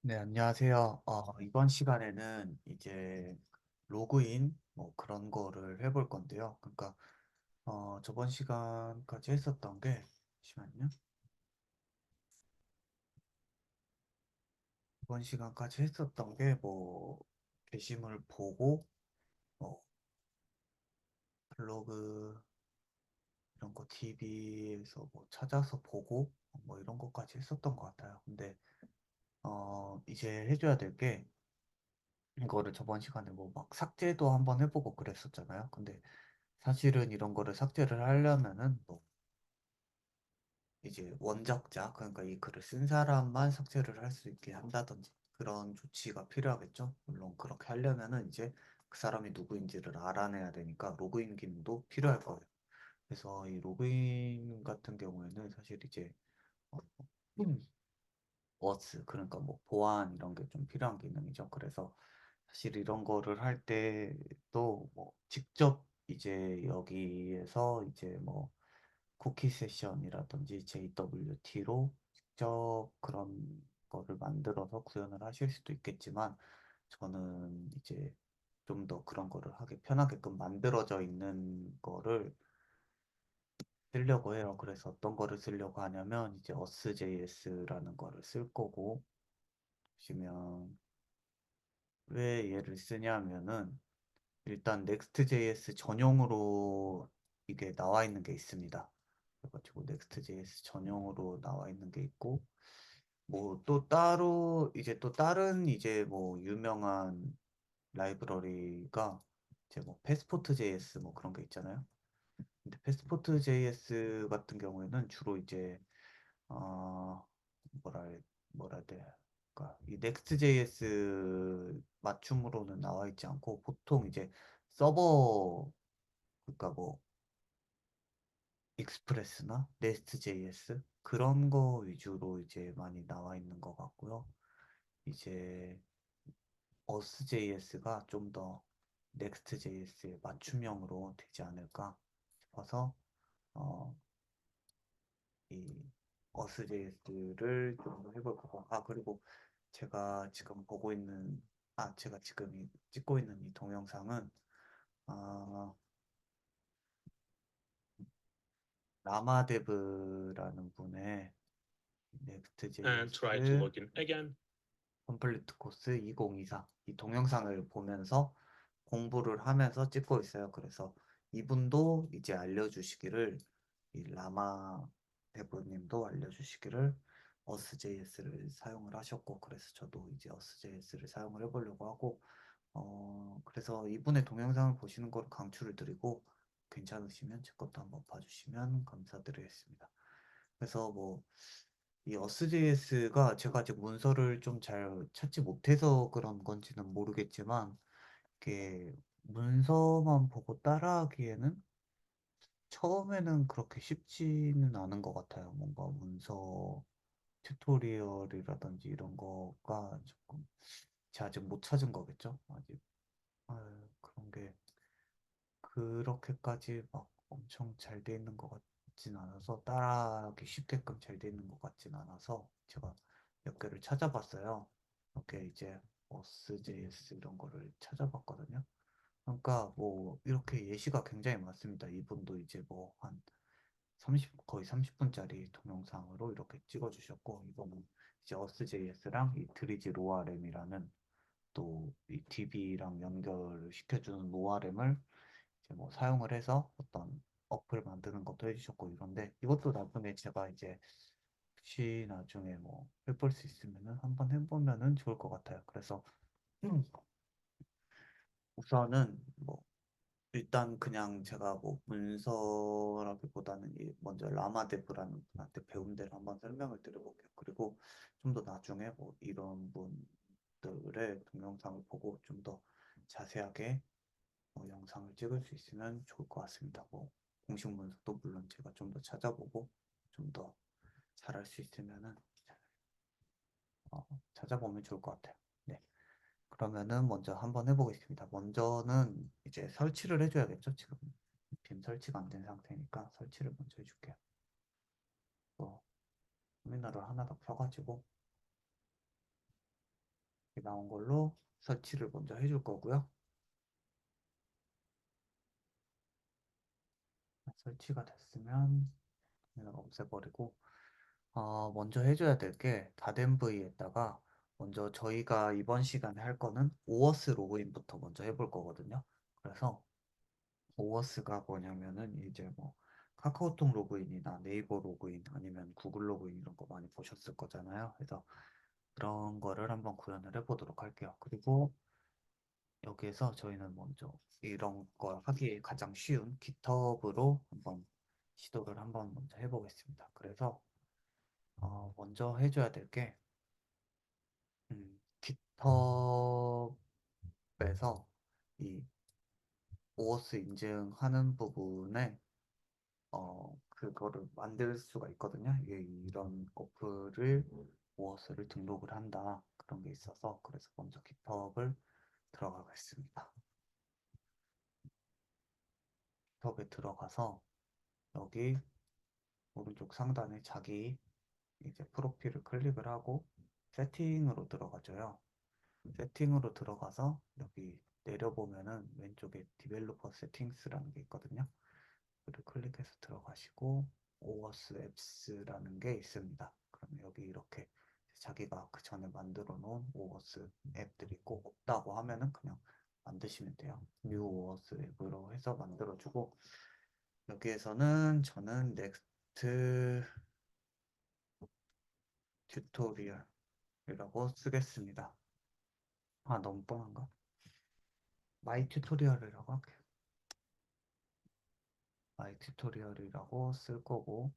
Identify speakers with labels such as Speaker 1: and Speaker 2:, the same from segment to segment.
Speaker 1: 네, 안녕하세요. 이번 시간에는 이제 로그인 뭐 그런 거를 해볼 건데요. 그러니까 저번 시간까지 했었던 게 잠시만요. 이번 시간까지 했었던 게 뭐 게시물 보고 뭐 블로그 이런 거 TV에서 뭐 찾아서 보고 뭐 이런 것까지 했었던 것 같아요. 근데 이제 해줘야 될 게 이거를 저번 시간에 뭐 막 삭제도 한번 해보고 그랬었잖아요. 근데 사실은 이런 거를 삭제를 하려면은 뭐 이제 원작자, 그러니까 이 글을 쓴 사람만 삭제를 할 수 있게 한다든지 그런 조치가 필요하겠죠. 물론 그렇게 하려면은 이제 그 사람이 누구인지를 알아내야 되니까 로그인 기능도 필요할 거예요. 그래서 이 로그인 같은 경우에는 사실 이제 어, 음, 워스, 그러니까 뭐 보안 이런 게 좀 필요한 기능이죠. 그래서 사실 이런 거를 할 때도 뭐 직접 이제 여기에서 이제 뭐 쿠키 세션이라든지 JWT로 직접 그런 거를 만들어서 구현을 하실 수도 있겠지만 저는 이제 좀 더 그런 거를 하기 편하게끔 만들어져 있는 거를 쓰려고 해요. 그래서 어떤 거를 쓰려고 하냐면 이제 us.js라는 거를 쓸 거고, 보시면 왜 얘를 쓰냐면은 일단 Next.js 전용으로 이게 나와 있는 게 있습니다. 그래가지고 Next.js 전용으로 나와 있는 게 있고, 뭐 또 따로 이제 또 다른 이제 뭐 유명한 라이브러리가 이제 뭐 패스포트.js 뭐 그런 게 있잖아요. 근데 패스포트.js 같은 경우에는 주로 이제 어 뭐라 뭐라 해야 돼? 그러니까 이 Next.js 맞춤으로는 나와 있지 않고 보통 이제 서버, 그러니까 뭐 익스프레스나 네스트.js 그런 거 위주로 이제 많이 나와 있는 것 같고요. 이제 us.js가 좀 더 next.js의 맞춤형으로 되지 않을까 싶어서 어, 이 us.js를 좀 더 해볼 거고, 그리고 제가 지금 보고 있는 제가 지금 찍고 있는 이 동영상은 아, 라마데브라는 분의
Speaker 2: and try to
Speaker 1: Next.js
Speaker 2: log in again.
Speaker 1: 컴플리트 코스 2024 이 동영상을 보면서 공부를 하면서 찍고 있어요. 그래서 이분도 이제 알려주시기를, 이 라마 대부님도 알려주시기를 us.js를 사용을 하셨고, 그래서 저도 이제 us.js를 사용을 해보려고 하고, 그래서 이분의 동영상을 보시는 걸 강추를 드리고 괜찮으시면 제 것도 한번 봐주시면 감사드리겠습니다. 그래서 뭐 이 어스.js가 제가 아직 문서를 좀 잘 찾지 못해서 그런 건지는 모르겠지만 이게 문서만 보고 따라하기에는 처음에는 그렇게 쉽지는 않은 것 같아요. 뭔가 문서 튜토리얼이라든지 이런 거가 조금 제가 아직 못 찾은 거겠죠? 아직 그런 게 그렇게까지 막 엄청 잘 돼 있는 것 같진 않아서, 따라하기 쉽게끔 잘 돼 있는 것 같진 않아서 제가 몇 개를 찾아봤어요. 이렇게 이제 어스.js 이런 거를 찾아봤거든요. 그러니까 뭐 이렇게 예시가 굉장히 많습니다. 이분도 이제 뭐 한 거의 30분짜리 동영상으로 이렇게 찍어주셨고, 이거는 이제 어스.js랑 이 드리지 로아램이라는 또 이 DB랑 연결을 시켜주는 로아램을 이제 뭐 사용을 해서 어떤 어플 만드는 것도 해주셨고, 이런데 이것도 나중에 제가 이제 혹시 나중에 뭐 해볼 수 있으면은 한번 해보면은 좋을 것 같아요. 그래서 음, 우선은 뭐 일단 그냥 제가 뭐 문서라기보다는 이 먼저 라마데브라는 분한테 배운 대로 한번 설명을 드려볼게요. 그리고 좀 더 나중에 뭐 이런 분들의 동영상을 보고 좀 더 자세하게 영상을 찍을 수 있으면 좋을 것 같습니다. 뭐 공식 문서도 물론 제가 좀 더 찾아보고 좀 더 잘할 수 있으면은 찾아보면 좋을 것 같아요. 네. 그러면은 먼저 한번 해보겠습니다. 먼저는 이제 설치를 해줘야겠죠. 지금 빔 설치가 안 된 상태니까 설치를 먼저 해줄게요. 또 터미널을 하나 더 켜가지고 이렇게 나온 걸로 설치를 먼저 해줄 거고요. 설치가 됐으면 그냥 없애버리고 먼저 해줘야 될 게 다덴브이에다가 먼저 저희가 이번 시간에 할 거는 오어스 로그인부터 먼저 해볼 거거든요. 그래서 오어스가 뭐냐면은 이제 뭐 카카오톡 로그인이나 네이버 로그인 아니면 구글 로그인 이런 거 많이 보셨을 거잖아요. 그래서 그런 거를 한번 구현을 해보도록 할게요. 그리고 여기에서 저희는 먼저 이런 걸 하기 가장 쉬운 깃허브로 한번 시도를 한번 먼저 해보겠습니다. 그래서 먼저 해줘야 될 게 깃허브에서 이 오어스 인증하는 부분에 그거를 만들 수가 있거든요. 이게 이런 어플을 오어스를 등록을 한다 그런 게 있어서 그래서 먼저 깃허브를 들어가겠습니다. 깃허브에 들어가서 여기 오른쪽 상단에 자기 이제 프로필을 클릭을 하고 세팅으로 들어가줘요. 세팅으로 들어가서 여기 내려보면은 왼쪽에 디벨로퍼 세팅스라는 게 있거든요. 그를 클릭해서 들어가시고 오어스 앱스라는 게 있습니다. 그럼 여기 이렇게 자기가 그 전에 만들어 놓은 오어스 앱들이 꼭 없다고 하면은 그냥 만드시면 돼요. 뉴 오어스 앱으로 해서 만들어주고 여기에서는 저는 넥스트 튜토리얼이라고 쓰겠습니다. 너무 뻔한가? 마이 튜토리얼이라고 할게요. 마이 튜토리얼이라고 쓸 거고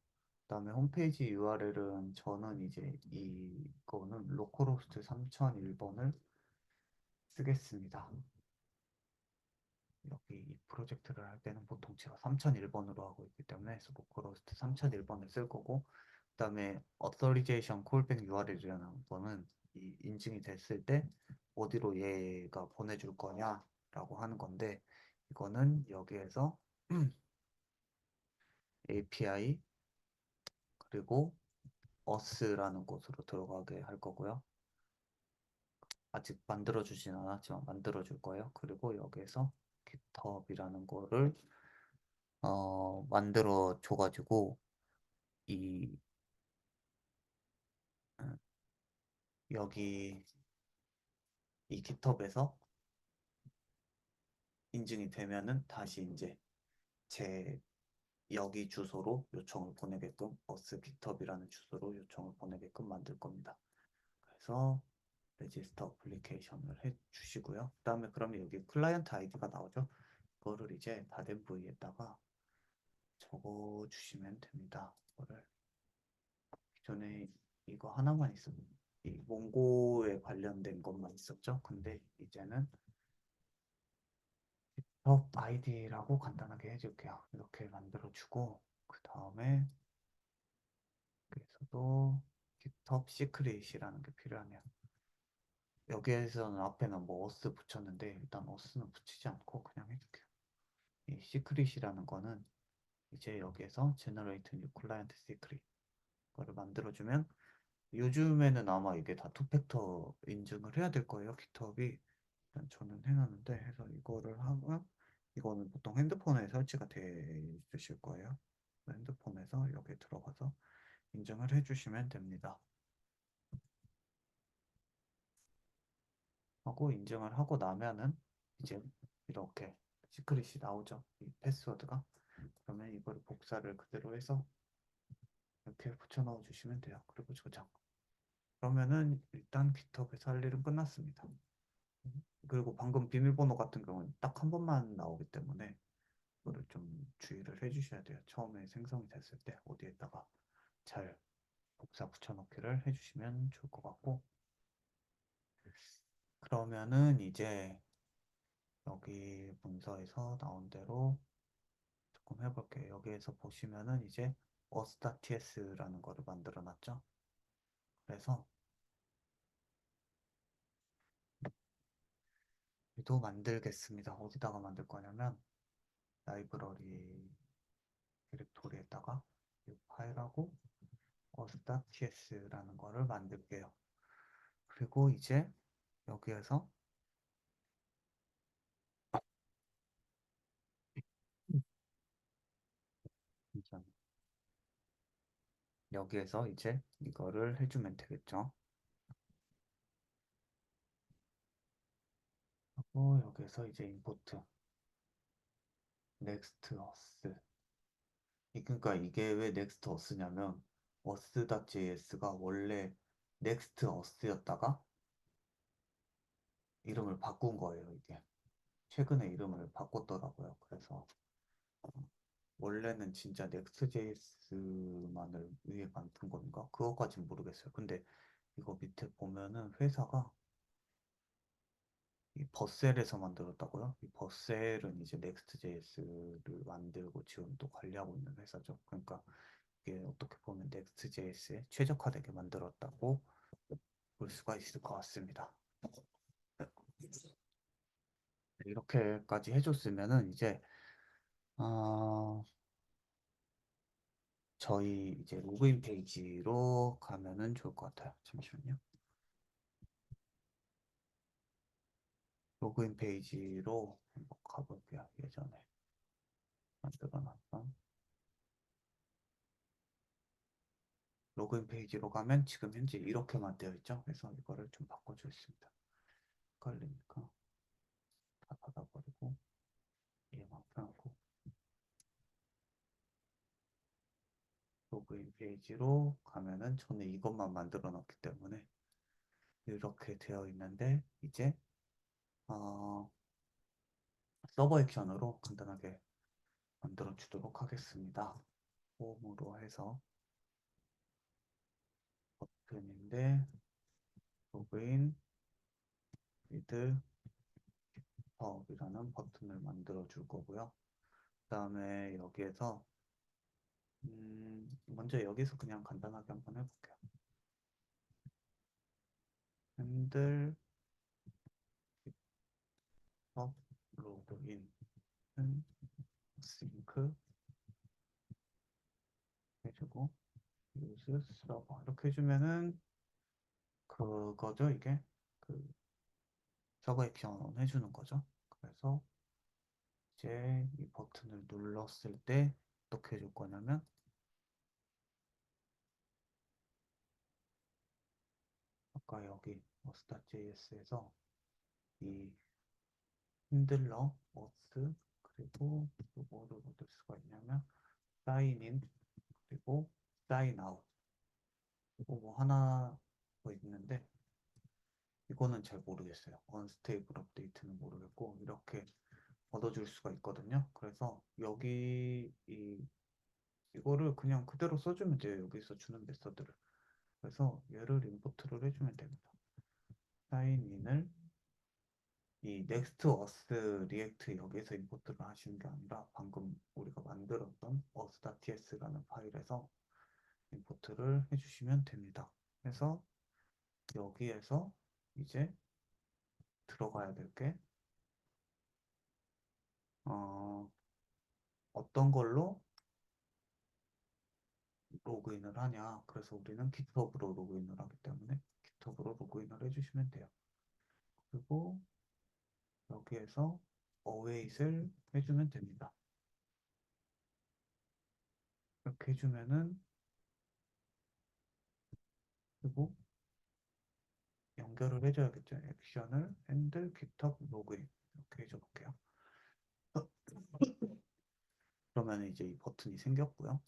Speaker 1: 그다음에 홈페이지 URL은 저는 이제 이거는 로컬호스트 3001번을 쓰겠습니다. 여기 이 프로젝트를 할 때는 보통 제가 3001번으로 하고 있기 때문에 로컬호스트 3001번을 쓸 거고 그다음에 authorization callback URL이라는 거는 이 인증이 됐을 때 어디로 얘가 보내줄 거냐라고 하는 건데 이거는 여기에서 API 그리고 us라는 곳으로 들어가게 할 거고요. 아직 만들어 주진 않았지만 만들어 줄 거예요. 그리고 여기에서 GitHub이라는 거를 만들어 줘가지고 이 음, 여기 이 GitHub에서 인증이 되면은 다시 이제 제 여기 주소로 요청을 보내게끔 us GitHub이라는 주소로 요청을 보내게끔 만들 겁니다. 그래서 레지스터 어플리케이션을 해 주시고요. 그다음에 그러면 여기 클라이언트 아이디가 나오죠. 그거를 이제 다덴브이에다가 적어 주시면 됩니다. 이거를 기존에 이거 하나만 있었는데 이 몽고에 관련된 것만 있었죠. 근데 이제는 업 아이디라고 간단하게 해줄게요. 이렇게 만들어주고 그 다음에 여기서도 GitHub 시크릿이라는 게 필요하네요. 여기에서는 앞에는 뭐 어스 붙였는데 일단 어스는 붙이지 않고 그냥 해줄게요. 이 시크릿이라는 거는 이제 여기에서 generate new client secret 거를 만들어주면 요즘에는 아마 이게 다 투팩터 인증을 해야 될 거예요. 깃허브이. 일단 저는 해놨는데 해서 이거를 하면 이거는 보통 핸드폰에 설치가 돼 있으실 거예요. 핸드폰에서 여기 들어가서 인증을 해주시면 됩니다. 하고 인증을 하고 나면은 이제 이렇게 시크릿이 나오죠. 이 패스워드가. 그러면 이거를 복사를 그대로 해서 이렇게 붙여 넣어 주시면 돼요. 그리고 저장. 그러면은 일단 깃허브에서 할 일은 끝났습니다. 그리고 방금 비밀번호 같은 경우는 딱 한 번만 나오기 때문에 그거를 좀 주의를 해주셔야 돼요. 처음에 생성이 됐을 때 어디에다가 잘 복사 붙여넣기를 해주시면 좋을 것 같고 그러면은 이제 여기 문서에서 나온 대로 조금 해볼게요. 여기에서 보시면은 이제 us.ts라는 거를 만들어 놨죠. 그래서 도 만들겠습니다. 어디다가 만들 거냐면 라이브러리 디렉토리에다가 이 파일하고 us.ts라는 거를 만들게요. 그리고 이제 여기에서 잠시만요. 여기에서 이제 이거를 해주면 되겠죠. 하고 여기에서 이제 임포트 next us 그러니까 이게 왜 next us냐면 us.js가 원래 next us였다가 이름을 바꾼 거예요. 이게 최근에 이름을 바꿨더라고요. 그래서 원래는 진짜 Next.js만을 위해 만든 건가? 그것까진 모르겠어요. 근데 이거 밑에 보면은 회사가 이 버셀에서 만들었다고요? 이 버셀은 이제 Next.js를 만들고 지금 또 관리하고 있는 회사죠. 그러니까 이게 어떻게 보면 Next.js에 최적화되게 만들었다고 볼 수가 있을 것 같습니다. 이렇게까지 해줬으면은 이제 어, 저희 이제 로그인 페이지로 가면은 좋을 것 같아요. 잠시만요. 로그인 페이지로 한번 가볼게요. 예전에 만들어놨던 로그인 페이지로 가면 지금 현재 이렇게만 되어 있죠. 그래서 이거를 좀 바꿔주겠습니다. 헷갈리니까 다 닫아버리고 얘만 펴놓고 로그인 페이지로 가면은 저는 이것만 만들어 놨기 때문에 이렇게 되어 있는데 이제 어, 서버 액션으로 간단하게 만들어 주도록 하겠습니다. 홈으로 해서 버튼인데 로그인 위드 파업이라는 버튼을 만들어 줄 거고요. 그 다음에 여기에서 먼저 여기서 그냥 간단하게 한번 해볼게요. 핸들 업 로그인 싱크 해주고 유즈 서버 이렇게 해주면은 그거죠. 이게 그 서버 액션 해주는 거죠. 그래서 이제 이 버튼을 눌렀을 때 어떻게 해줄 거냐면 아까 여기 어스타.js에서 이 핸들러 어스 그리고 또 뭐를 얻을 수가 있냐면 사인인 그리고 사인 아웃 그리고 뭐 하나 더 있는데 이거는 잘 모르겠어요. 언스테이블 업데이트는 모르겠고 이렇게 얻어줄 수가 있거든요. 그래서 여기 이거를 그냥 그대로 써주면 돼요. 여기서 주는 메서드를. 그래서 얘를 임포트를 해주면 됩니다. 사인인을 이 next us 리액트 여기에서 임포트를 하시는 게 아니라 방금 우리가 만들었던 us.ts라는 파일에서 임포트를 해주시면 됩니다. 그래서 여기에서 이제 들어가야 될 게 어떤 걸로 로그인을 하냐. 그래서 우리는 GitHub으로 로그인을 하기 때문에 GitHub으로 로그인을 해주시면 돼요. 그리고 여기에서 await을 해주면 됩니다. 이렇게 해주면은 그리고 연결을 해줘야겠죠. 액션을 핸들 GitHub 로그인 이렇게 해줘볼게요. 그러면 이제 이 버튼이 생겼고요.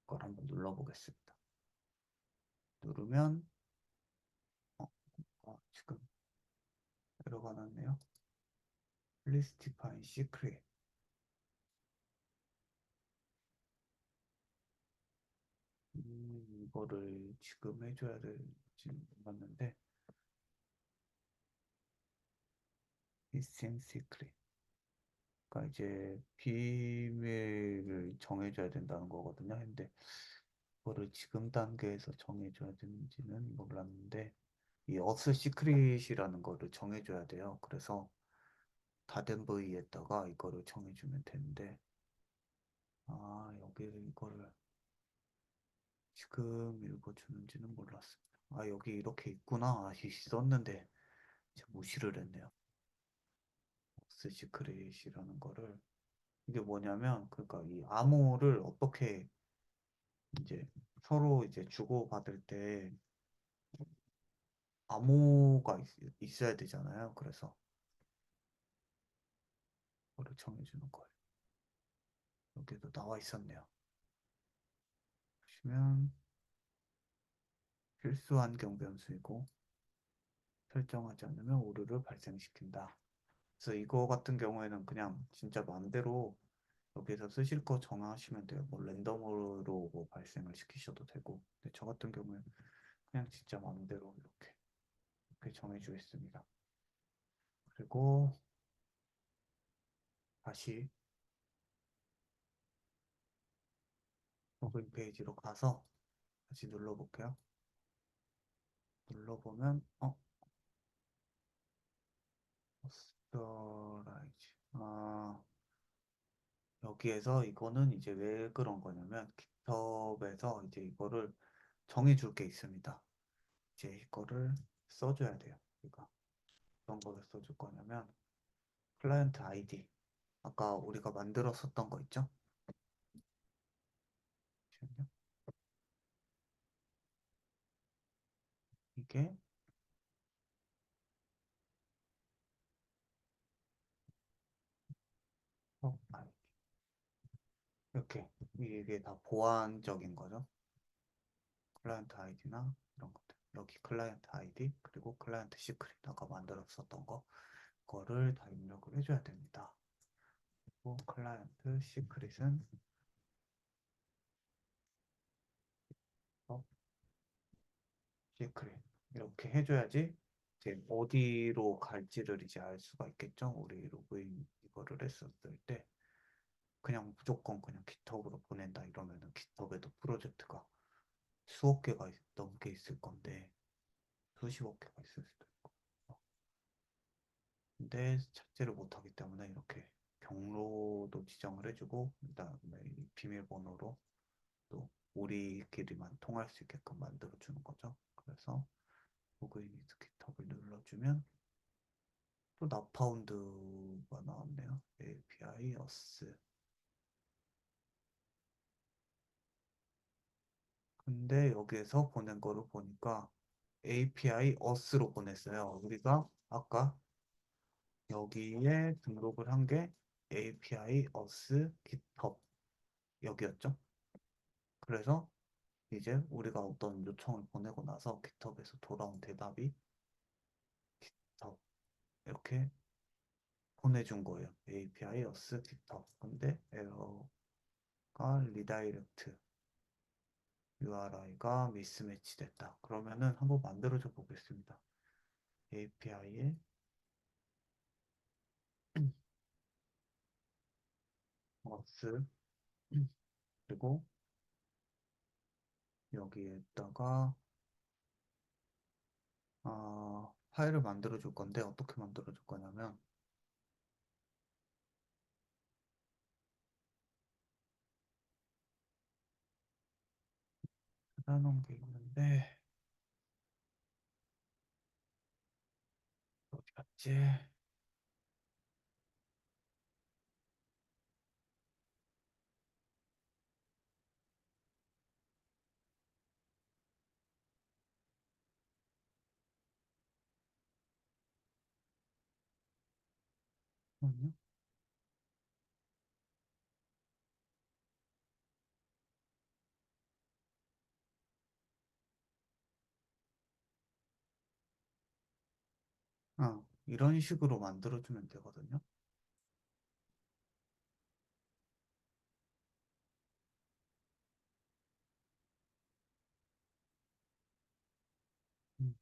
Speaker 1: 그걸 한번 눌러보겠습니다. 누르면 지금 에러가 났네요. Please define secret. 이거를 지금 해줘야 될지 몰랐는데 Missing secret. 그러니까 이제 비밀을 정해줘야 된다는 거거든요. 근데 그거를 지금 단계에서 정해줘야 되는지는 몰랐는데 이 어스 시크릿이라는 거를 정해줘야 돼요. 그래서 다된 부위에다가 이거를 정해주면 되는데 여기를 이거를 지금 읽어주는지는 몰랐습니다. 여기 이렇게 있구나. 있었는데 제가 무시를 했네요. 시크릿이라는 거를 이게 뭐냐면 그러니까 이 암호를 어떻게 이제 서로 이제 주고받을 때 암호가 있어야 되잖아요. 그래서 그거를 정해주는 거예요. 여기도 나와 있었네요. 보시면 필수 환경 변수이고 설정하지 않으면 오류를 발생시킨다. 그래서 이거 같은 경우에는 그냥 진짜 마음대로 여기서 쓰실 거 정하시면 돼요. 뭐 랜덤으로 뭐 발생을 시키셔도 되고. 근데 저 같은 경우에는 그냥 진짜 마음대로 이렇게 정해주겠습니다. 그리고 다시 로그인 페이지로 가서 다시 눌러볼게요. 눌러보면 스토라이즈 여기에서 이거는 이제 왜 그런 거냐면 깃허브에서 이제 이거를 정해줄 게 있습니다. 이제 이거를 써줘야 돼요. 그러니까 어떤 거를 써줄 거냐면 클라이언트 아이디 아까 우리가 만들었었던 거 있죠? 잠시만요. 이게 아이디 이렇게 이게 다 보안적인 거죠. 클라이언트 아이디나 이런 것들 여기 클라이언트 아이디 그리고 클라이언트 시크릿 아까 만들었었던 거를 다 입력을 해줘야 됩니다. 그리고 클라이언트 시크릿은 시크릿 이렇게 해줘야지 이제 어디로 갈지를 이제 알 수가 있겠죠. 우리 로그인 이거를 했었을 때 그냥 무조건 그냥 깃허브로 보낸다 이러면은 깃허브에도 프로젝트가 수억 개가 넘게 있을 건데 수십억 개가 있을 수도 있고 근데 찾지를 못하기 때문에 이렇게 경로도 지정을 해주고 그다음에 이 비밀번호로 또 우리끼리만 통할 수 있게끔 만들어 주는 거죠. 그래서 로그인 위드 깃허브를 눌러주면 또 나파운드가 나왔네요. API 어스. 근데 여기에서 보낸 거를 보니까 API 어스로 보냈어요. 우리가 아까 여기에 등록을 한 게 API 어스 GitHub 여기였죠. 그래서 이제 우리가 어떤 요청을 보내고 나서 GitHub에서 돌아온 대답이 GitHub 이렇게 보내준 거예요. API 어스 GitHub. 근데 에러가 리다이렉트 URI가 미스매치 됐다. 그러면은 한번 만들어줘 보겠습니다. API에 어스 그리고 여기에다가 파일을 만들어 줄 건데 어떻게 만들어 줄 거냐면 찾아놓은 게 있는데 어디 갔지? 잠깐만요. 이런 식으로 만들어 주면 되거든요. 음,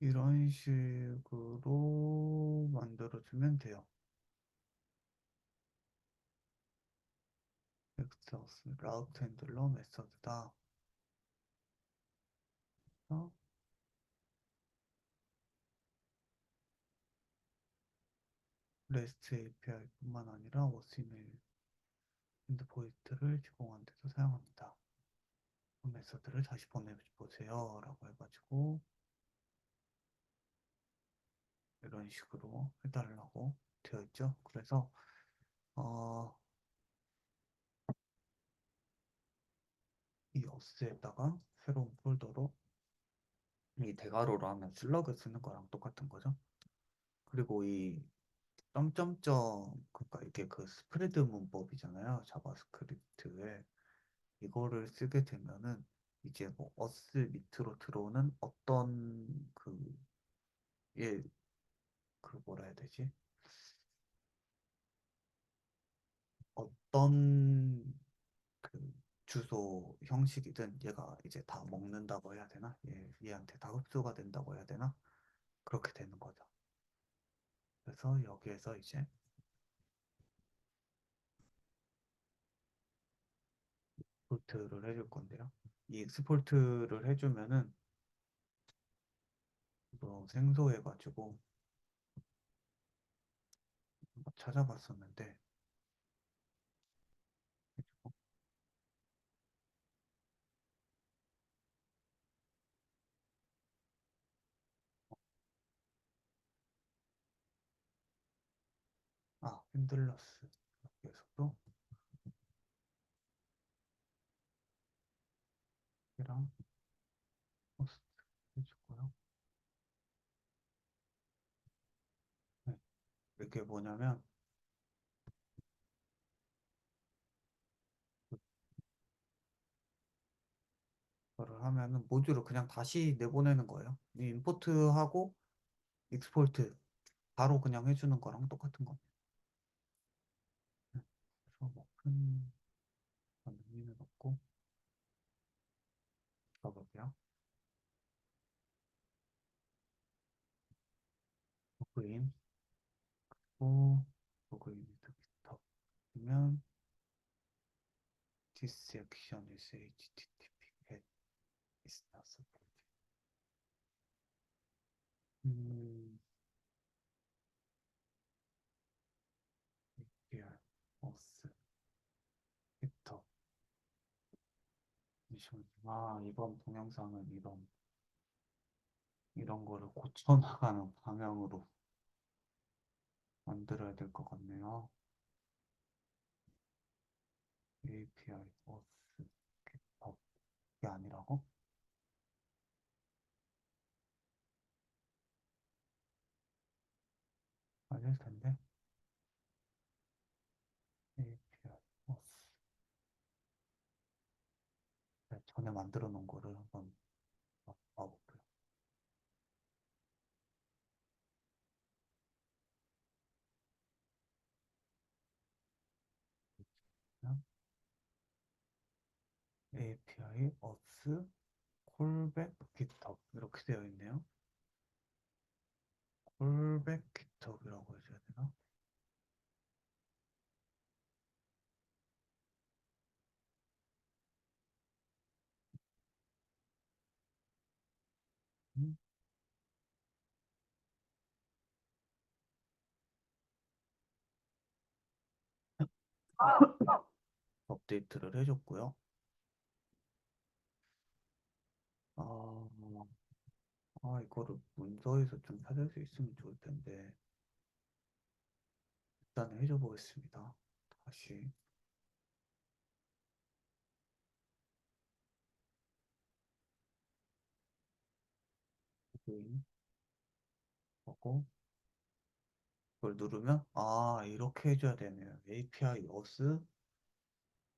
Speaker 1: 이런 식으로 만들어 주면 돼요. 엑스하우스 라우트 핸들러 메서드다. 어, REST API뿐만 아니라 워스이메일 엔드포인트를 제공하는 데도 사용합니다. 그 메서드를 다시 보내보세요 라고 해가지고 식으로 해달라고 되어 있죠. 그래서 어, 이 어스에다가 새로운 폴더로 이 대괄호로 하면 슬러그 쓰는 거랑 똑같은 거죠. 그리고 이 점점점 그러니까 이게 그 스프레드 문법이잖아요. 자바스크립트에 이거를 쓰게 되면은 이제 뭐 어스 밑으로 들어오는 어떤 예, 그 뭐라 해야 되지? 어떤 그 주소 형식이든 얘가 이제 다 먹는다고 해야 되나? 얘한테 다 흡수가 된다고 해야 되나? 그렇게 되는 거죠. 그래서 여기에서 이제 익스포트를 해줄 건데요. 이 익스포트를 해주면은 뭐 생소해가지고 한번 찾아봤었는데 핸들러스 여기에서도 이랑 호스트 해주고요. 네, 이게 뭐냐면 그거를 하면은 모듈을 그냥 다시 내보내는 거예요. 이 임포트하고 익스포트 바로 그냥 해주는 거랑 똑같은 겁니다. 네, 그래서 뭐큰 의미는 없고 가볼게요. 로그인 또 로그인 위드 깃허브면 this section is HTTP is not supported. 음, here, os, 깃허브. 잠시만요. 이번 동영상은 이런 거를 고쳐나가는 방향으로 만들어야 될 것 같네요. API, os, 깃허브. 이게 아니라고? 맞을 텐데. API, os. 네, 전에 만들어 놓은 거를 한번 봐볼게요. API, os, 콜백, 깃허브 이렇게 되어 있네요. 콜백 깃허브라고 해줘야 되나? 음, 업데이트를 해줬고요. 아, 이거를 문서에서 좀 찾을 수 있으면 좋을 텐데 일단 해줘 보겠습니다. 다시 로그인 하고 그걸 누르면 이렇게 해줘야 되네요. API 어스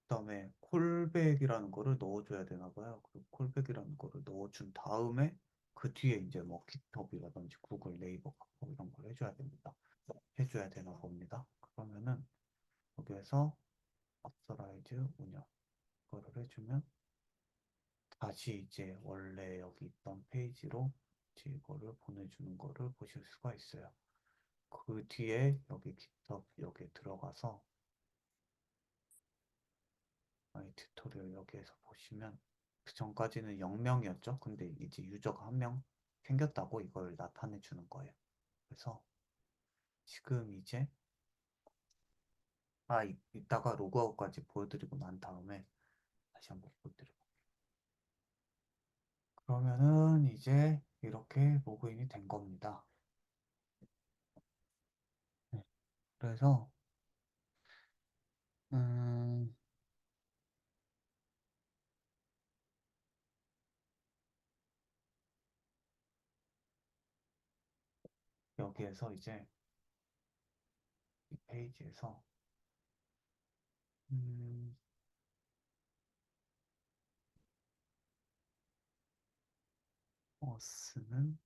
Speaker 1: 그다음에 콜백이라는 거를 넣어줘야 되나 봐요. 그 콜백이라는 거를 넣어준 다음에 그 뒤에 이제 뭐 깃허브라든지 구글, 네이버, 카카오 이런 걸 해줘야 됩니다. 해줘야 되나 봅니다. 그러면은 여기에서 어서라이즈 운영 그거를 해주면 다시 이제 원래 여기 있던 페이지로 이제 이거를 보내주는 거를 보실 수가 있어요. 그 뒤에 여기 깃허브 여기에 들어가서 이 튜토리얼 여기에서 보시면 그 전까지는 0명이었죠. 근데 이제 유저가 한 명 생겼다고 이걸 나타내 주는 거예요. 그래서 지금 이제 이따가 로그아웃까지 보여드리고 난 다음에 다시 한번 보여드릴게요. 그러면은 이제 이렇게 로그인이 된 겁니다. 그래서 음, 여기에서 이제 이 페이지에서 음, 버스는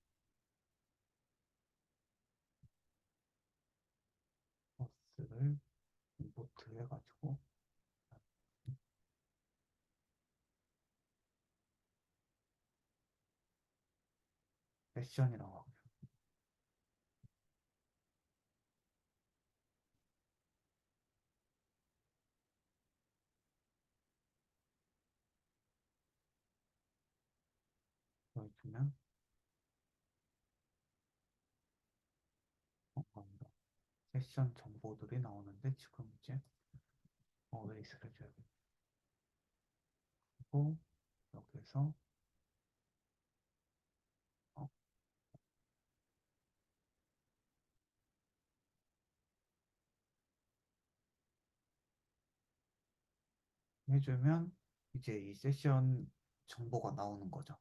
Speaker 1: 버스를 임포트 해가지고 세션이라고 하고요. 여기 두면 감사합니다. 세션 정보들이 나오는데 지금 이제 어웨이스를 줘야겠고 여기서 어, 해주면 이제 이 세션 정보가 나오는 거죠.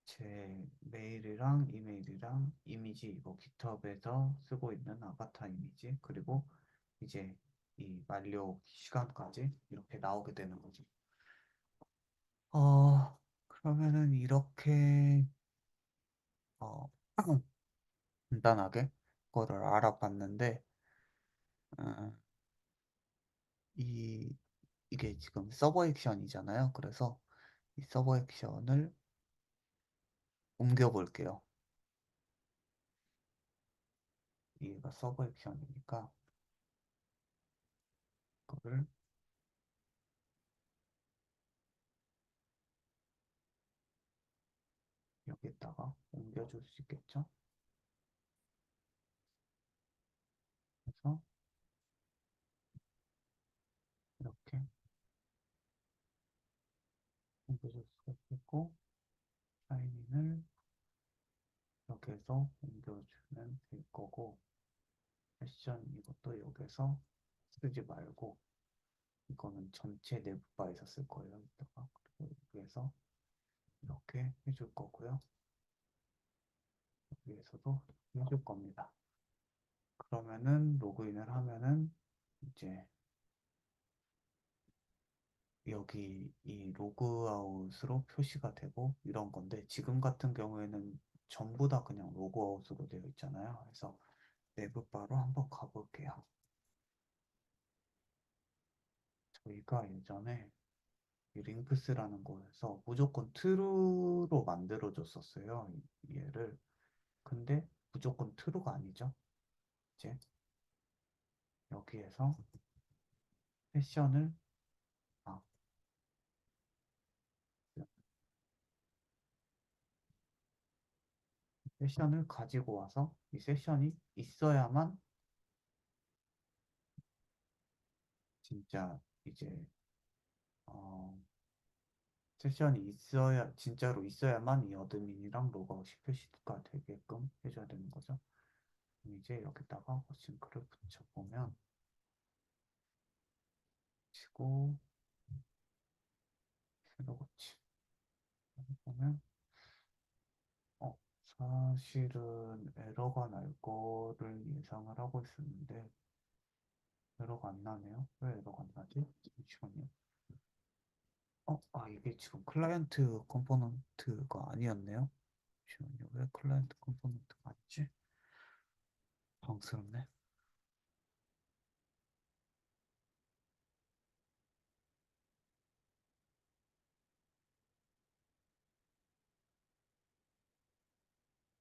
Speaker 1: 제 메일이랑 이메일이랑 이미지 이거 깃허브에서 쓰고 있는 아바타 이미지 그리고 이제 이 만료 시간까지 이렇게 나오게 되는 거죠. 그러면은 이렇게 어, 간단하게 그거를 알아봤는데 어, 이 이게 지금 서버 액션이잖아요. 그래서 이 서버 액션을 옮겨 볼게요. 얘가 서버 액션이니까 그거를 여기다가 옮겨줄 수 있겠죠? 그래서 이렇게 옮겨줄 수가 있고 샤이닝을 여기에서 옮겨주면 될 거고 패션 이것도 여기서 쓰지 말고 이거는 전체 내부 바에서 쓸 거예요. 이따가 그리고 여기에서 이렇게 해줄 거고요. 여기에서도 해줄 겁니다. 그러면은 로그인을 하면은 이제 여기 이 로그아웃으로 표시가 되고 이런 건데 지금 같은 경우에는 전부 다 그냥 로그아웃으로 되어 있잖아요. 그래서 내부바로 한번 가볼게요. 저희가 예전에 이 링크스라는 거에서 무조건 true로 만들어 줬었어요. 얘를. 근데 무조건 true가 아니죠. 이제 여기에서 세션을 아, 세션을 가지고 와서 이 세션이 있어야만 진짜 이제 어, 세션이 있어야 진짜로 있어야만 이 어드민이랑 로그아웃이 표시가 되게끔 해줘야 되는 거죠. 그럼 이제 여기다가 싱크를 붙여보면 치고 새로 고치 보면 어, 사실은 에러가 날 거를 예상을 하고 있었는데 에러가 안 나네요. 왜 에러가 안 나지? 잠시만요. 이게 지금 클라이언트 컴포넌트가 아니었네요. 잠시만요. 왜 클라이언트 컴포넌트가 아니지? 당스럽네.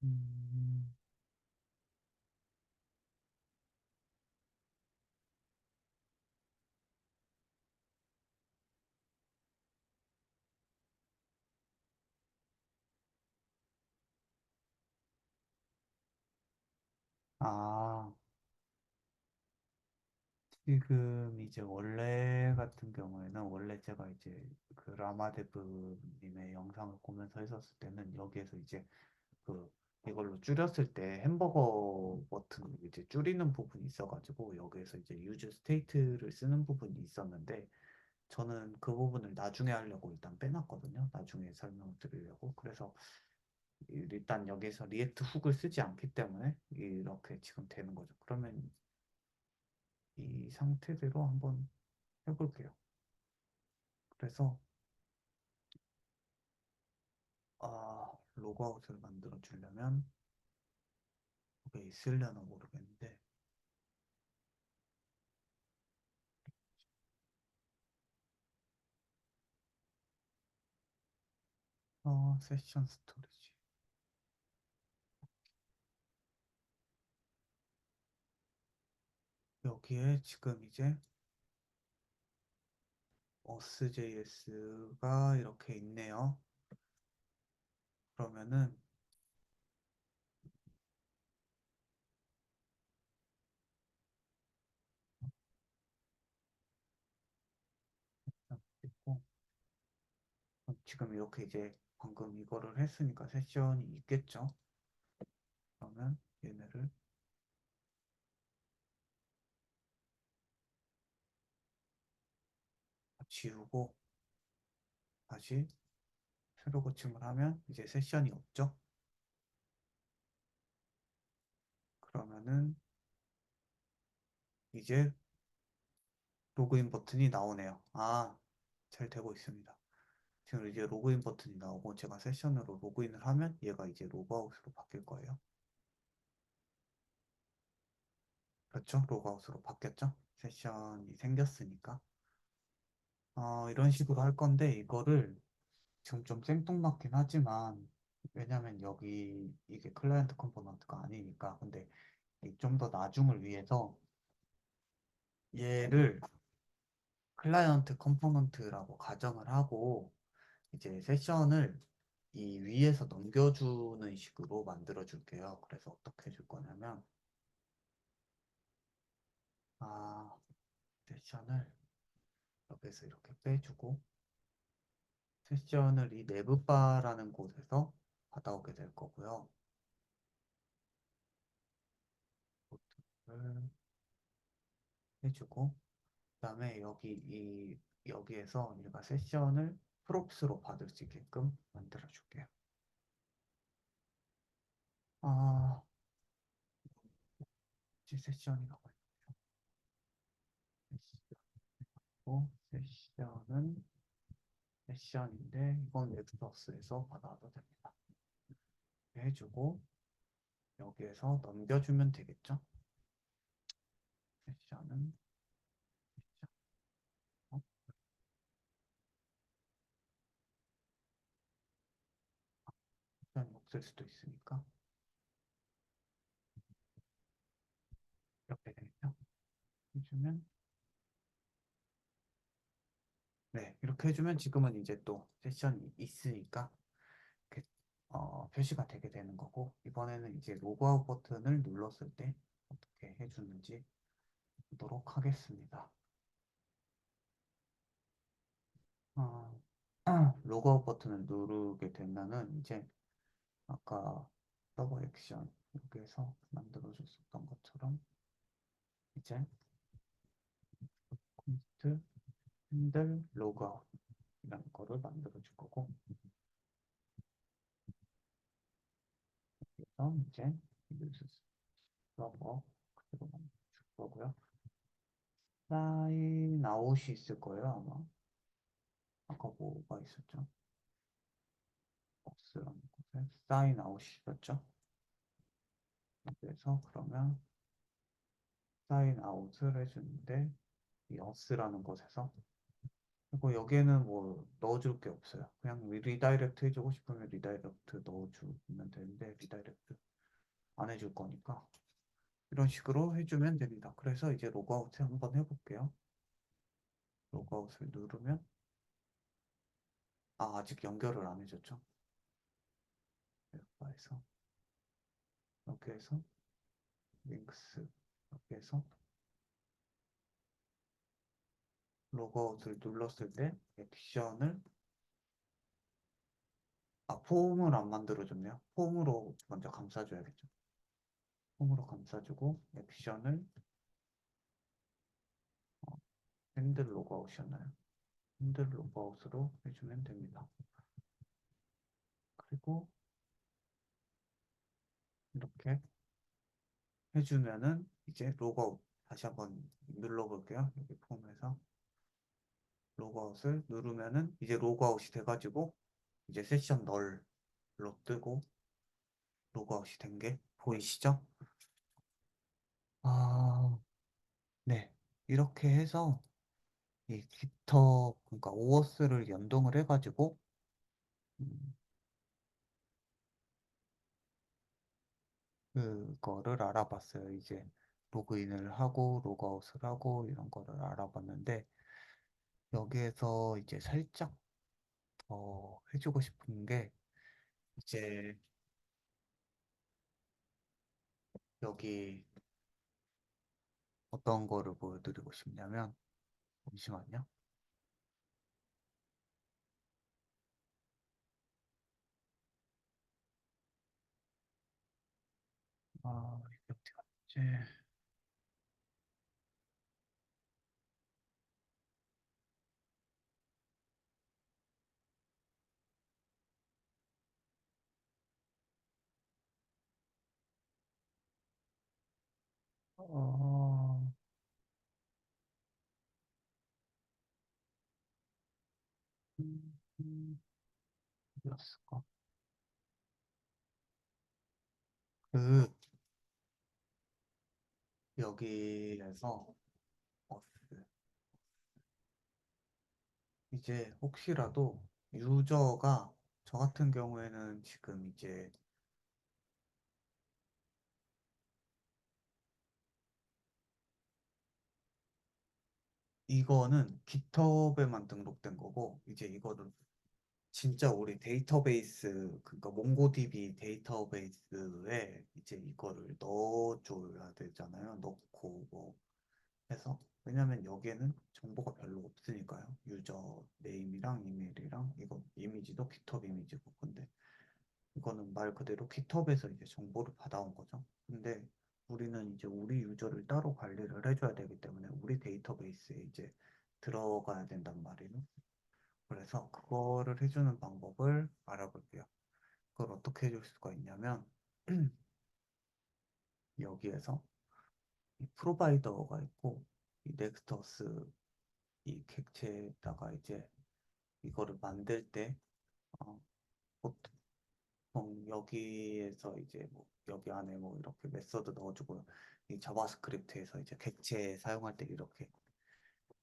Speaker 1: 음, 아, 지금 이제 원래 같은 경우에는 원래 제가 이제 그 라마데브님의 영상을 보면서 했었을 때는 여기에서 이제 그 이걸로 줄였을 때 햄버거 버튼 이제 줄이는 부분이 있어가지고 여기에서 이제 유즈 스테이트를 쓰는 부분이 있었는데 저는 그 부분을 나중에 하려고 일단 빼놨거든요. 나중에 설명을 드리려고. 그래서 일단 여기서 리액트 훅을 쓰지 않기 때문에 이렇게 지금 되는 거죠. 그러면 이 상태대로 한번 해볼게요. 그래서 로그아웃을 만들어 주려면 그게 있으려나 모르겠는데 세션 스토리지 여기에 지금 이제 어스.js가 이렇게 있네요. 그러면은 있고 지금 이렇게 이제 방금 이거를 했으니까 세션이 있겠죠. 그러면 얘네를 지우고 다시 새로 고침을 하면 이제 세션이 없죠. 그러면은 이제 로그인 버튼이 나오네요. 잘 되고 있습니다. 지금 이제 로그인 버튼이 나오고 제가 세션으로 로그인을 하면 얘가 이제 로그아웃으로 바뀔 거예요. 그렇죠? 로그아웃으로 바뀌었죠? 세션이 생겼으니까. 이런 식으로 할 건데 이거를 지금 좀 생뚱맞긴 하지만 왜냐면 여기 이게 클라이언트 컴포넌트가 아니니까 근데 좀 더 나중을 위해서 얘를 클라이언트 컴포넌트라고 가정을 하고 이제 세션을 이 위에서 넘겨주는 식으로 만들어 줄게요. 그래서 어떻게 해줄 거냐면 아 세션을 여기서 이렇게 빼주고 세션을 이 네브바라는 곳에서 받아오게 될 거고요. 보트를 해주고 그다음에 여기에서 얘가 세션을 프롭스로 받을 수 있게끔 만들어 줄게요. 아, 세션이라고 했고 세션은 세션인데 이건 웹소스에서 받아도 됩니다. 이렇게 해주고 여기에서 넘겨주면 되겠죠? 세션은 세션, 세션이 없을 수도 있으니까 이렇게 되겠죠? 해주면 네 이렇게 해주면 지금은 이제 또 세션이 있으니까 이렇게, 표시가 되게 되는 거고 이번에는 이제 로그아웃 버튼을 눌렀을 때 어떻게 해주는지 보도록 하겠습니다. 어, 로그아웃 버튼을 누르게 되면은 이제 아까 서버 액션 여기에서 만들어줬었던 것처럼 이제 콘스트 핸들 로그아웃 이라는 거를 만들어 줄 거고 그래서 이제 유즈 서버 그대로 만들어 줄 거고요. 사인 아웃이 있을 거예요 아마. 아까 뭐가 있었죠? 없스라는 곳에 사인 아웃이 있었죠? 그래서 그러면 사인 아웃을 해주는데 이 어스라는 곳에서 그리고 여기에는 뭐 넣어줄 게 없어요. 그냥 리다이렉트 해주고 싶으면 리다이렉트 넣어주면 되는데 리다이렉트 안 해줄 거니까 이런 식으로 해주면 됩니다. 그래서 이제 로그아웃 한번 해볼게요. 로그아웃을 누르면 아직 연결을 안 해줬죠. 웹바에서 이렇게 해서 링크스 이렇게 해서 로그아웃을 눌렀을 때 액션을 아, 폼을 안 만들어줬네요. 폼으로 먼저 감싸줘야겠죠. 폼으로 감싸주고 액션을 어, 핸들 로그아웃이었나요? 핸들 로그아웃으로 해주면 됩니다. 그리고 이렇게 해주면은 이제 로그아웃 다시 한번 눌러볼게요. 여기 폼에서 로그아웃을 누르면은 이제 로그아웃이 돼가지고 이제 세션 널로 뜨고 로그아웃이 된 게 보이시죠? 아, 네. 이렇게 해서 이 깃허브 그러니까 오어스를 연동을 해가지고 음, 그거를 알아봤어요. 이제 로그인을 하고 로그아웃을 하고 이런 거를 알아봤는데 여기에서 이제 살짝 더 해주고 싶은 게 이제 여기 어떤 거를 보여드리고 싶냐면 잠시만요. 아, 이게 어떻게 갔지? 어, 음, 음, 어디였을까? 그 여기에서 어, 이제 혹시라도 유저가 저 같은 경우에는 지금 이제 이거는 깃허브에만 등록된 거고 이제 이거는 진짜 우리 데이터베이스 그러니까 몽고디비 데이터베이스에 이제 이거를 넣어줘야 되잖아요. 넣고 뭐 해서 왜냐면 여기에는 정보가 별로 없으니까요. 유저 네임이랑 이메일이랑 이거 이미지도 깃허브 이미지고 근데 이거는 말 그대로 깃허브에서 이제 정보를 받아온 거죠. 근데 우리는 이제 우리 유저를 따로 관리를 해줘야 되기 때문에 우리 데이터베이스에 이제 들어가야 된단 말이에요. 그래서 그거를 해주는 방법을 알아볼게요. 그걸 어떻게 해줄 수가 있냐면 여기에서 이 프로바이더가 있고 이 넥스터스 이 객체에다가 이제 이거를 만들 때 어, 보통 여기에서 이제 뭐 여기 안에 뭐 이렇게 메서드 넣어주고 이 자바스크립트에서 이제 객체 사용할 때 이렇게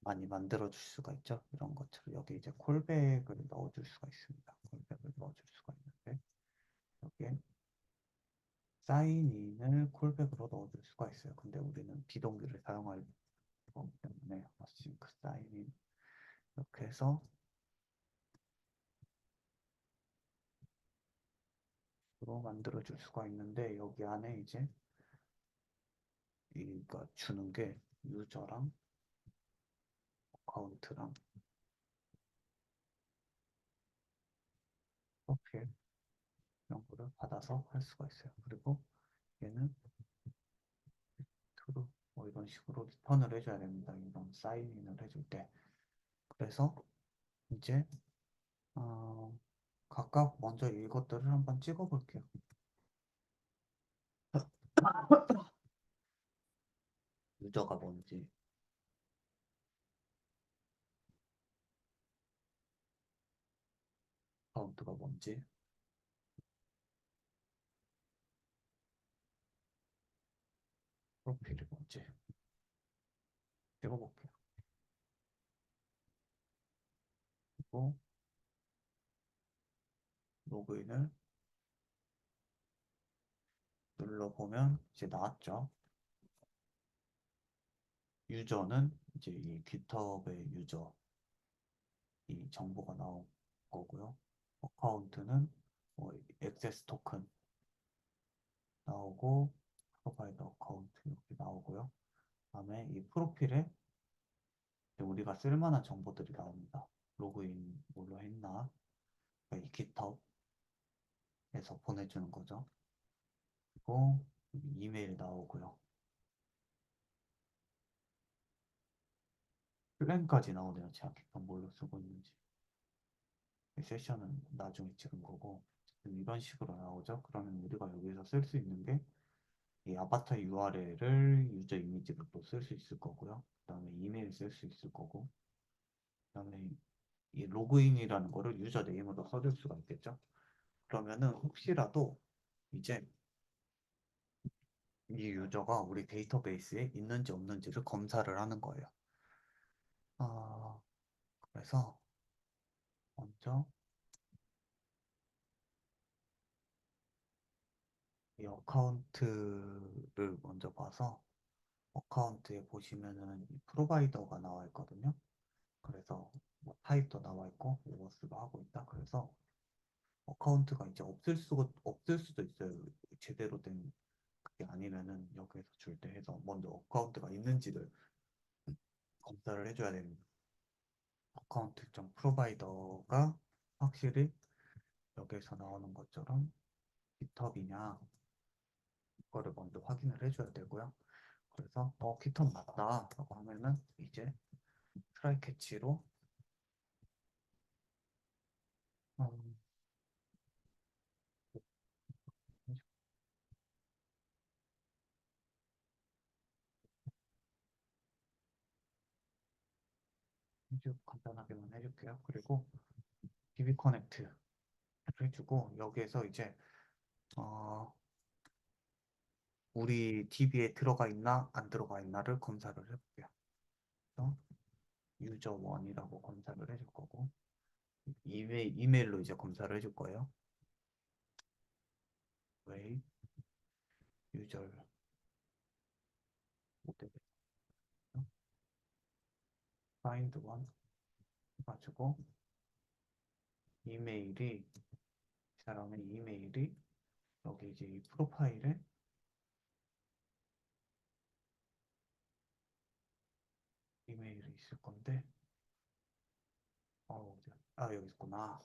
Speaker 1: 많이 만들어 줄 수가 있죠. 이런 것처럼 여기 이제 콜백을 넣어줄 수가 있습니다. 콜백을 넣어줄 수가 있는데 여기에 사인인을 콜백으로 넣어줄 수가 있어요. 근데 우리는 비동기를 사용할 거기 때문에 어싱크 사인인 이렇게 해서 로 만들어 줄 수가 있는데 여기 안에 이제 이가 주는 게 유저랑 어카운트랑 프로필 이런 거를 받아서 할 수가 있어요. 그리고 얘는 트루 뭐 이런 식으로 리턴을 해줘야 됩니다. 이런 사인인을 해줄 때. 그래서 이제 어, 각각 먼저 이것들을 한번 찍어 볼게요. 유저가 뭔지, 카운트가 뭔지, 프로필이 뭔지 찍어 볼게요. 그리고 로그인을 눌러보면 이제 나왔죠. 유저는 이제 이 깃허브의 유저 이 정보가 나온 거고요. 어카운트는 뭐 액세스 토큰 나오고 프로바이더 어카운트 이렇게 나오고요. 그다음에 이 프로필에 이제 우리가 쓸만한 정보들이 나옵니다. 로그인 뭘로 했나? 그러니까 이 깃허브 해서 보내주는 거죠. 그리고 이메일 나오고요. 플랜까지 나오네요. 제가 기본 뭘로 쓰고 있는지. 세션은 나중에 찍은 거고 이런 식으로 나오죠. 그러면 우리가 여기서 쓸 수 있는 게 이 아바타 URL을 유저 이미지로 또 쓸 수 있을 거고요. 그다음에 이메일 쓸 수 있을 거고 그다음에 이 로그인이라는 거를 유저 네임으로 써줄 수가 있겠죠. 그러면은 혹시라도 이제 이 유저가 우리 데이터베이스에 있는지 없는지를 검사를 하는 거예요. 아, 그래서 먼저 이 어카운트를 먼저 봐서 어카운트에 보시면은 이 프로바이더가 나와 있거든요. 그래서 뭐 타입도 나와 있고 오버스가 하고 있다. 그래서 어카운트가 이제 없을 수도 있어요. 제대로 된 그게 아니면은 여기에서 줄 때 해서 먼저 어카운트가 있는지를 검사를 해줘야 됩니다. 어카운트 점 프로바이더가 확실히 여기에서 나오는 것처럼 깃허브이냐 그거를 먼저 확인을 해줘야 되고요. 그래서 깃허브 맞다라고 하면은 이제 트라이 캐치로 음, 아주 간단하게만 해줄게요. 그리고 DB 커넥트를 해주고 여기에서 이제 어, 우리 DB에 들어가 있나 안 들어가 있나를 검사를 해볼게요. 그래서 유저 1이라고 검사를 해줄 거고 이메일로 이제 검사를 해줄 거예요. 왜 유저 모델 find one 해가지고 이메일이 이 사람의 이메일이 여기 이제 이 프로파일에 이메일이 있을 건데 어디야? 아 여기 있구나.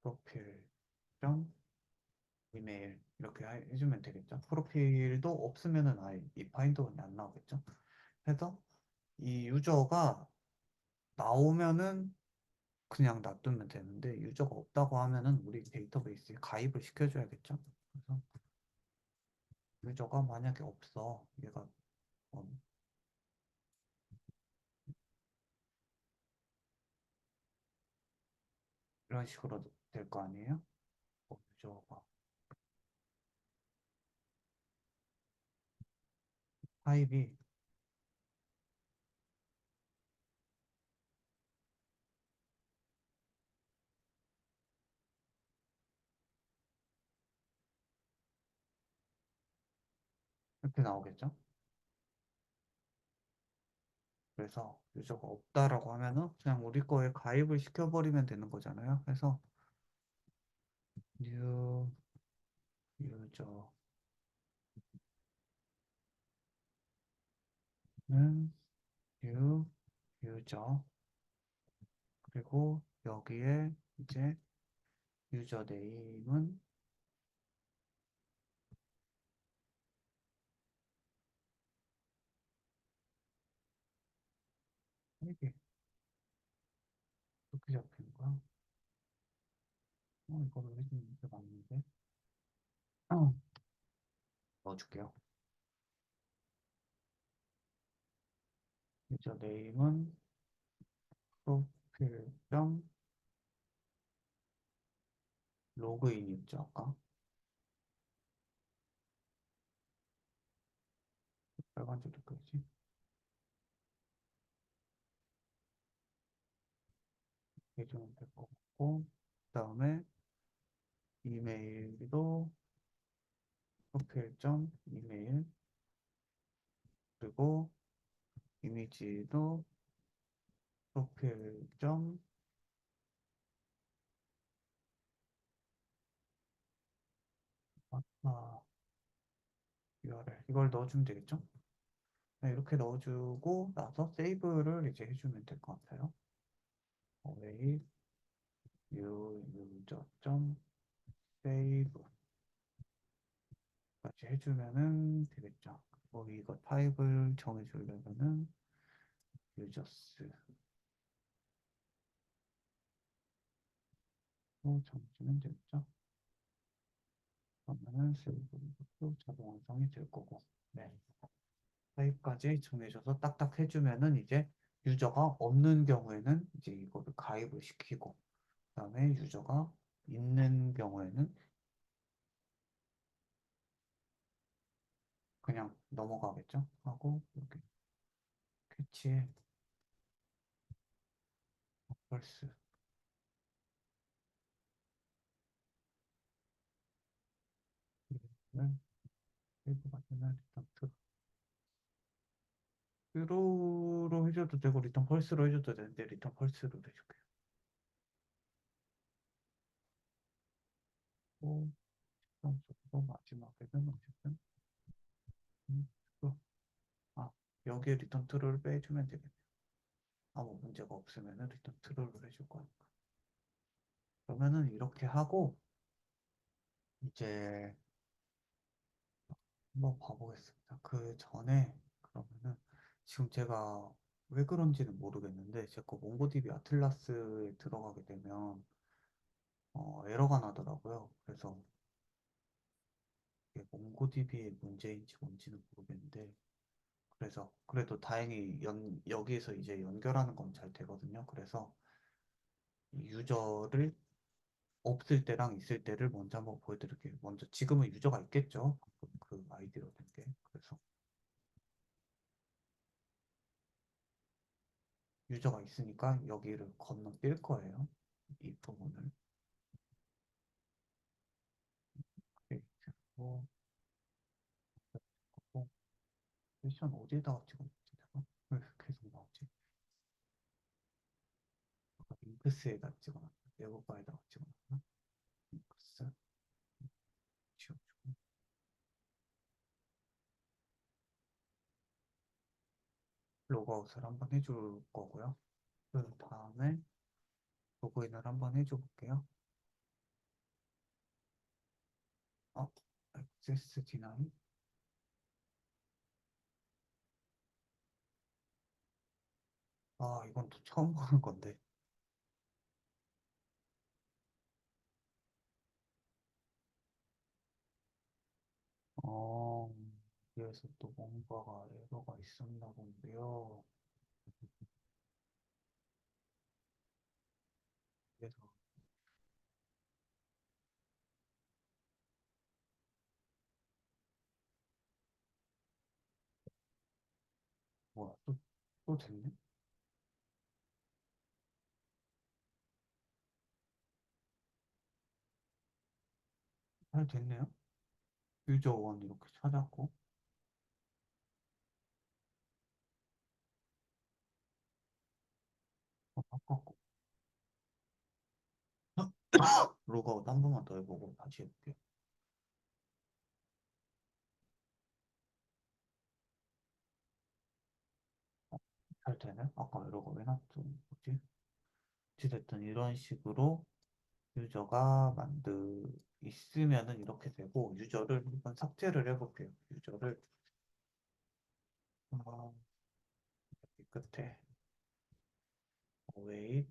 Speaker 1: 프로필 점 이메일 이렇게 해주면 되겠죠. 프로필도 없으면은 아예 이 파인더원이 안 나오겠죠. 그래서 이 유저가 나오면은 그냥 놔두면 되는데 유저가 없다고 하면은 우리 데이터베이스에 가입을 시켜줘야겠죠. 그래서 유저가 만약에 없어 얘가 어, 이런 식으로 될 거 아니에요? 유저가 타입이 이렇게 나오겠죠. 그래서 유저가 없다라고 하면은 그냥 우리 거에 가입을 시켜버리면 되는 거잖아요. 그래서 new 유저는 new 유저 그리고 여기에 이제 유저 네임은 이게 어떻게 잡히는 거야? 이거를 해주는 게 맞는데 어, 넣어줄게요. 유저 네임은 프로필.점 로그인이었죠 아까 빨간 줄이 끄지 해주면 될 것 같고 그 다음에 이메일도 프로필.점 이메일 그리고 이미지도 프로필.점 아, URL 이걸 넣어주면 되겠죠? 네, 이렇게 넣어주고 나서 세이브를 이제 해주면 될 것 같아요. 어웨이 유저 save 까지 해주면은 되겠죠. 뭐 이거 타입을 정해주려면은 users 로 정해주면 되겠죠. 그러면은 세이브도 자동 완성이 될 거고. 네. 타입까지 정해줘서 딱딱 해주면은 이제 유저가 없는 경우에는 이제 이거를 가입을 시키고 그다음에 유저가 있는 경우에는 그냥 넘어가겠죠. 하고 여기 캐치에 펄스 를 세이브가 되면 일단 트루로 해줘도 되고 리턴 펄스로 해줘도 되는데 리턴 펄스로 해줄게요. 또 마지막에는 어쨌든 트루. 아 여기에 리턴 트루를 빼주면 되겠네요. 아무 문제가 없으면은 리턴 트루를 해줄 거니까. 그러면은 이렇게 하고 이제 한번 봐보겠습니다. 그 전에 그러면은 지금 제가 왜 그런지는 모르겠는데 제 거 몽고디비 아틀라스에 들어가게 되면 에러가 나더라고요. 그래서 이게 몽고디비의 문제인지 뭔지는 모르겠는데 그래서 그래도 다행히 여기에서 이제 연결하는 건 잘 되거든요. 그래서 이 유저를 없을 때랑 있을 때를 먼저 한번 보여드릴게요. 먼저 지금은 유저가 있겠죠. 그 아이디로 된 게. 그래서 유저가 있으니까 여기를 건너뛸 거예요. 이 부분을. 크리에이트하고 미션 어디에다가 찍었지 내가? 왜 계속 나오지? 아까 링크스에다 찍어놨나? 네버바에다가 찍어놨나? 링크스 지워주고 로그아웃을 한번 해줄 거고요. 그 다음에 로그인을 한번 해줘 볼게요. 어? 액세스 디나이? 아 이건 또 처음 보는 건데. 어, 여기에서 또 뭔가가 에러가 있었나 본데요. 그래서 뭐야 또 됐네? 잘 됐네요. 유저 원 이렇게 찾았고 바꿨고 로그아웃 한 번만 더 해보고 다시 해볼게요. 잘 되네? 아까 에러가 왜 났던 거지? 어찌됐든 이런 식으로 유저가 있으면은 이렇게 되고 유저를 한번 삭제를 해볼게요. 유저를 어, 여기 끝에 await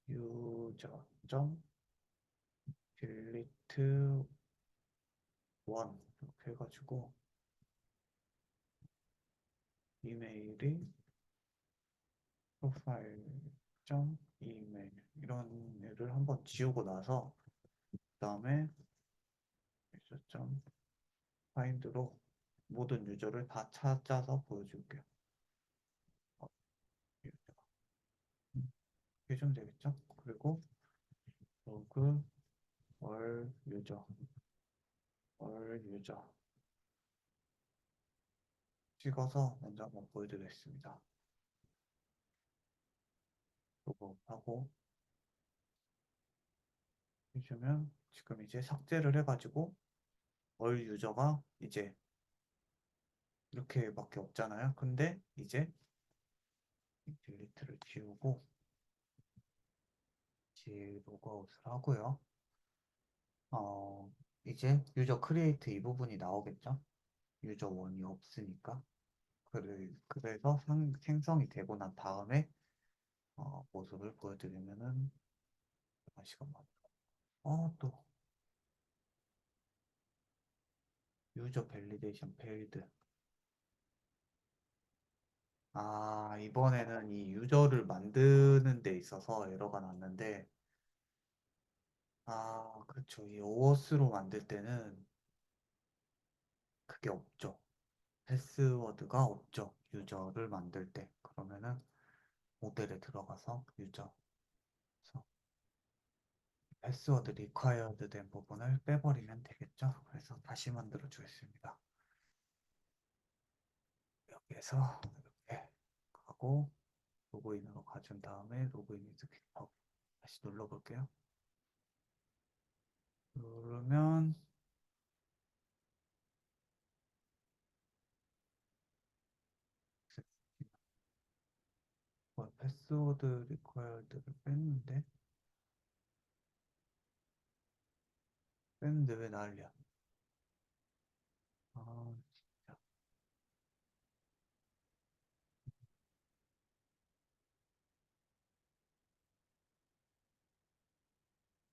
Speaker 1: user 점 delete one 이렇게 해가지고 이메일이 프로파일 점 이메일 이런 애를 한번 지우고 나서 그다음에 유저 점 파인드로 모든 유저를 다 찾아서 보여줄게요. 어, 유저. 이게 좀 되겠죠? 그리고 로그 월 유저 찍어서 먼저 한번 보여드리겠습니다. 로그하고 해주면 지금 이제 삭제를 해가지고 월 유저가 이제 이렇게밖에 없잖아요. 근데 이제 딜리트를 지우고 다시 로그아웃을 하고요. 어, 이제 유저 크리에이트 이 부분이 나오겠죠? 유저 원이 없으니까. 그래서 생성이 되고 난 다음에 모습을 보여드리면은 잠깐 시간만. 또 유저 밸리데이션 페일드. 이번에는 이 유저를 만드는 데 있어서 에러가 났는데, 그렇죠. 이 OAuth로 만들 때는 그게 없죠. 패스워드가 없죠. 유저를 만들 때. 그러면은 모델에 들어가서 유저. 그래서 패스워드 리퀘어드 된 부분을 빼버리면 되겠죠. 그래서 다시 만들어 주겠습니다. 여기에서 이렇게 가고 로그인으로 가준 다음에 로그인 위드 깃허브 다시 눌러볼게요. 누르면 패스워드 리퀘어드를 뺐는데 왜 난리야? 진짜.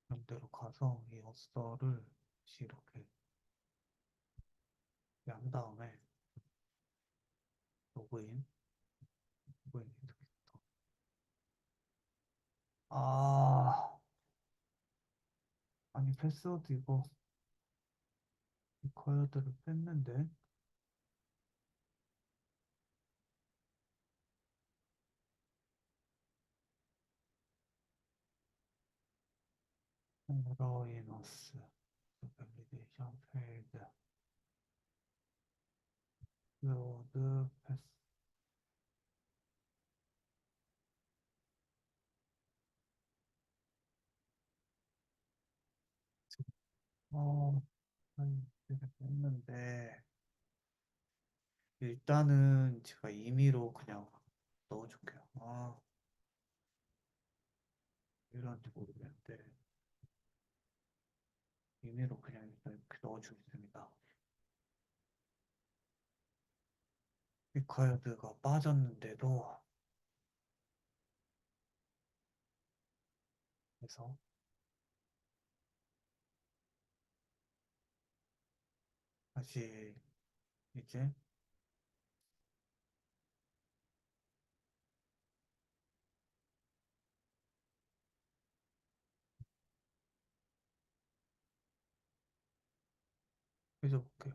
Speaker 1: 그런 대로 가서 이 어서를 다시 이렇게 한 다음에 로그인, 로그인 이렇게 아, 아니 패스워드 이거 리퀘어드를 뺐는데 에러이너스 밸리데이션 페일드 로드 패스 어, 아니, 제가 뺐는데 일단은 제가 임의로 그냥 넣어줄게요. 이런지 모르겠는데 임의로 그냥 일단 이렇게 넣어주겠습니다. 리쿼어드가 빠졌는데도 그래서 다시 이제 해줘볼게요.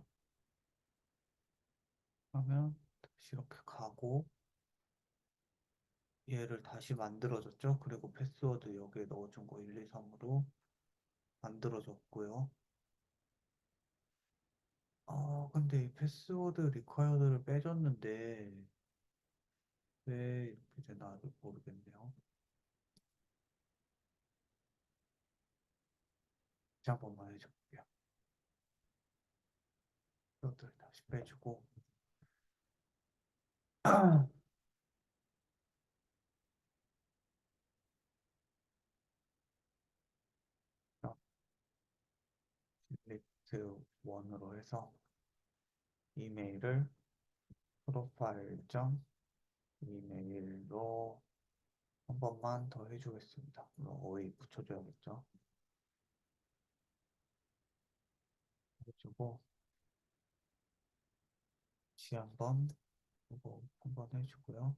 Speaker 1: 그러면 다시 이렇게 가고 얘를 다시 만들어줬죠. 그리고 패스워드 여기에 넣어준 거 1, 2, 3으로 만들어줬고요. 근데 이 패스워드 리퀘어드를 빼줬는데 왜 이렇게 되나를 모르겠네요. 다시 한 번만 해줄게요. 이것들 다시 빼주고 리스트 원으로 해서 이메일을 프로파일 점 이메일로 한 번만 더 해주겠습니다. 물론 어휘 붙여줘야겠죠. 해주고 다시 한번 이거 한번 해주고요.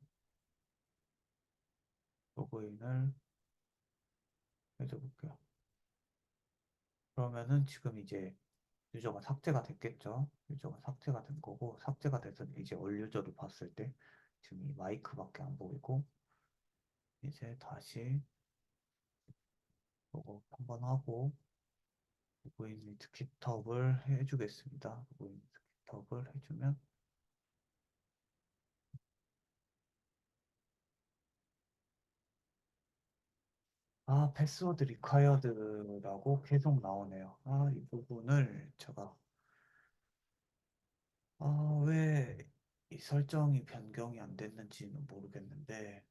Speaker 1: 로그인을 해줘볼게요. 그러면은 지금 이제 유저가 삭제가 됐겠죠. 유저가 삭제가 된 거고 삭제가 돼서 이제 올 유저를 봤을 때 지금 이 마이크밖에 안 보이고 이제 다시 로그 한번 하고 로그인 위드 깃허브를 해주겠습니다. 로그인 위드 깃허브를 해주면 패스워드 리콰이어드라고 계속 나오네요. 이 부분을 제가 왜 이 설정이 변경이 안 됐는지는 모르겠는데,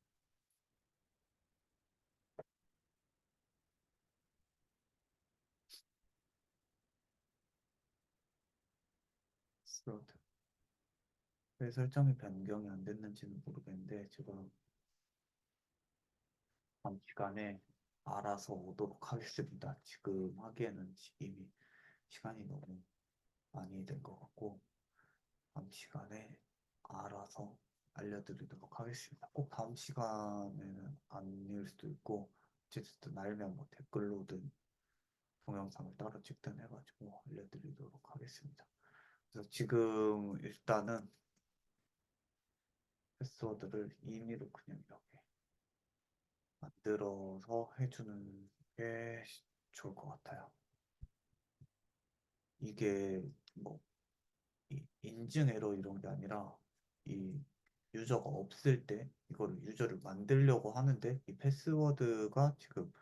Speaker 1: 스로드. 왜 설정이 변경이 안 됐는지는 모르겠는데, 지금 단시간에 알아서 오도록 하겠습니다. 지금 하기에는 이미 시간이 너무 많이 된 것 같고, 다음 시간에 알아서 알려드리도록 하겠습니다. 꼭 다음 시간에는 아닐 수도 있고, 어쨌든 알면 뭐 댓글로든 동영상을 따로 찍든 해가지고 알려드리도록 하겠습니다. 그래서 지금 일단은 패스워드를 임의로 그냥 이렇게 만들어서 해주는 게 좋을 것 같아요. 이게 뭐 인증 에러 이런 게 아니라 이 유저가 없을 때 이거를 유저를 만들려고 하는데 이 패스워드가 지금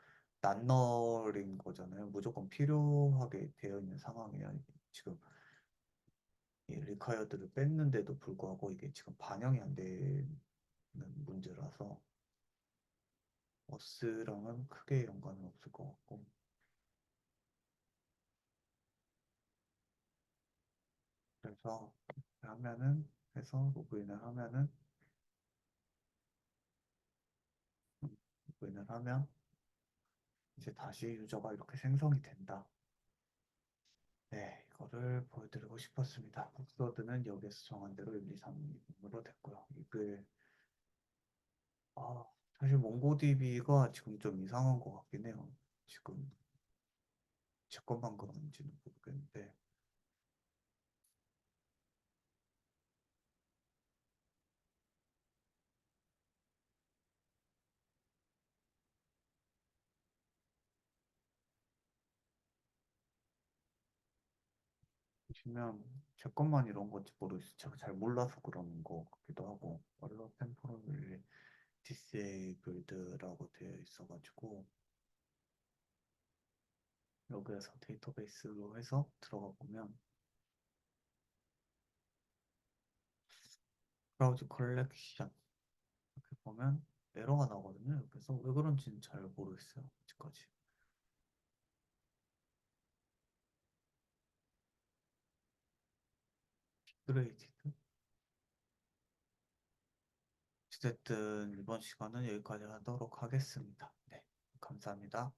Speaker 1: 낱널인 거잖아요. 무조건 필요하게 되어 있는 상황이에요. 지금 이 리콰이어드를 뺐는데도 불구하고 이게 지금 반영이 안 되는 문제라서 어스랑은 크게 연관은 없을 것 같고 그래서 하면은 해서 로그인을 하면은 로그인을 하면 이제 다시 유저가 이렇게 생성이 된다. 네, 이거를 보여드리고 싶었습니다. 박스워드는 여기에서 정한 대로 1, 2, 3으로 됐고요. 이글 사실 몽고DB가 지금 좀 이상한 것 같긴 해요. 지금 제 것만 그런지는 모르겠는데 보시면 제 것만 이런 건지 모르겠어요. 제가 잘 몰라서 그러는 거 같기도 하고 원로 템포럴 디세이블드라고 되어 있어가지고 여기에서 데이터베이스로 해서 들어가 보면 브라우저 컬렉션 이렇게 보면 에러가 나거든요. 그래서 왜 그런지는 잘 모르겠어요. 아직까지. 그레이티드. 어쨌든 이번 시간은 여기까지 하도록 하겠습니다. 네, 감사합니다.